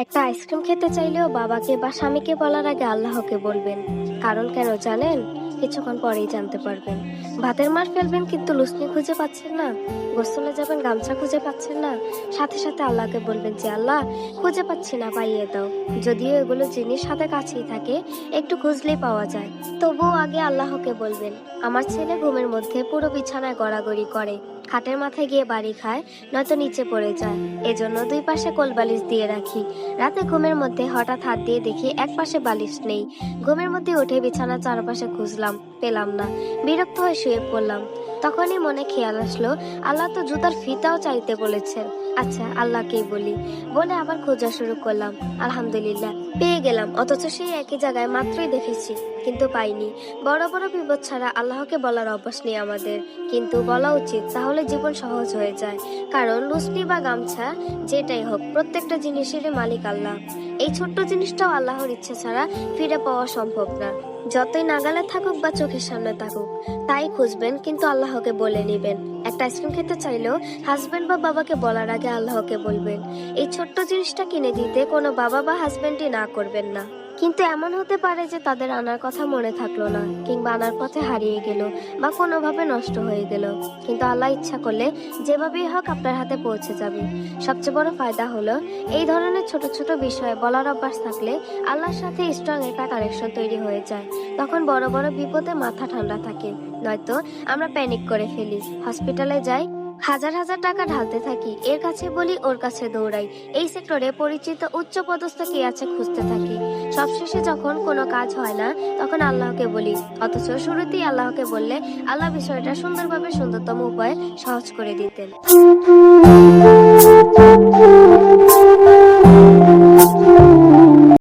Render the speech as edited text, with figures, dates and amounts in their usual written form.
একটা আইসক্রিম খেতে চাইলেও বাবাকে বা স্বামীকে বলার আগে আল্লাহকে বলবেন। কারণ কেন জানেন? কিছুক্ষণ পরেই জানতে পারবেন। ভাতের মার ফেলবেন কিন্তু লুসনি খুঁজে পাচ্ছেন না, গোসলে যাবেন গামছা খুঁজে পাচ্ছেন না, সাথে সাথে আল্লাহকে বলবেন যে আল্লাহ খুঁজে পাচ্ছি না, পাইয়ে দাও। যদিও এগুলো জিনিস হাতে কাছেই থাকে, একটু খুঁজলেই পাওয়া যায়, তবুও আগে আল্লাহকে বলবেন। আমার ছেলে ঘুমের মধ্যে পুরো বিছানায় গড়াগড়ি করে, খাটের মাথায় গিয়ে বাড়ি খায়, নয়তো নিচে পড়ে যায়। এজন্য দুই পাশে কোল বালিশ দিয়ে রাখি। রাতে ঘুমের মধ্যে হঠাৎ হাত দিয়ে দেখি এক পাশে বালিশ নেই। ঘুমের মধ্যে উঠে বিছানার চারপাশে খুঁজলাম, পেলাম না। বিরক্ত হয়ে শুয়ে পড়লাম। তখনই মনে খেয়াল আসলো, আল্লাহ তো জুতার ফিতাও চাইতে বলেছেন। আচ্ছা আল্লাহকেই বলি, বলে আবার খোঁজা শুরু করলাম। আলহামদুলিল্লাহ পেয়ে গেলাম, অথচ সেই একই জায়গায় মাত্রই দেখেছি, কিন্তু পাইনি। বড় বড় বিপদ ছাড়া আল্লাহকে বলার অভ্যাস নেই আমাদের, কিন্তু বলা উচিত, তাহলে জীবন সহজ হয়ে যায়। কারণ লুসনি বা গামছা যেটাই হোক, প্রত্যেকটা জিনিসেরই মালিক আল্লাহ। এই ছোট্ট জিনিসটাও আল্লাহর ইচ্ছে ছাড়া ফিরে পাওয়া সম্ভব না। যতই নাগালে থাকুক বা চোখের সামনে থাকুক, তাই খুঁজবেন, কিন্তু আল্লাহকে বলে নিবেন। একটা আইসক্রিম খেতে চাইলেও হাজবেন্ড বা বাবাকে বলার আগে আল্লাহকে বলবেন। এই ছোট্ট জিনিসটা কিনে দিতে কোনো বাবা বা হাজবেন্ডই না করবেন না। কিন্তু এমন হতে পারে যে তাদের আনার কথা মনে থাকলো না, কিংবা আনার পথে হারিয়ে গেল, বা কোনোভাবে নষ্ট হয়ে গেল। কিন্তু আল্লাহ ইচ্ছা করলে যেভাবেই হোক আপনার হাতে পৌঁছে যাবে। সবচেয়ে বড় ফায়দা হলো, এই ধরনের ছোট ছোট বিষয়ে বলার অভ্যাস থাকলে আল্লাহর সাথে স্ট্রং একটা কানেকশন তৈরি হয়ে যায়। তখন বড় বড় বিপদে মাথা ঠান্ডা থাকে। নয়তো আমরা প্যানিক করে ফেলি, হসপিটালে যাই, হাজার হাজার টাকা ঢালতে থাকি, এর কাছে বলি ওর কাছে দৌড়াই, এই সেক্টরে পরিচিত উচ্চ পদস্থ কে আছে খুঁজতে থাকি। সবশেষে যখন কোনো কাজ হয় না, তখন আল্লাহকে বলি। অথচ শুরুতেই আল্লাহকে বললে আল্লাহ বিষয়টা সুন্দরভাবে সুন্দরতম উপায়ে সহজ করে দিতেন।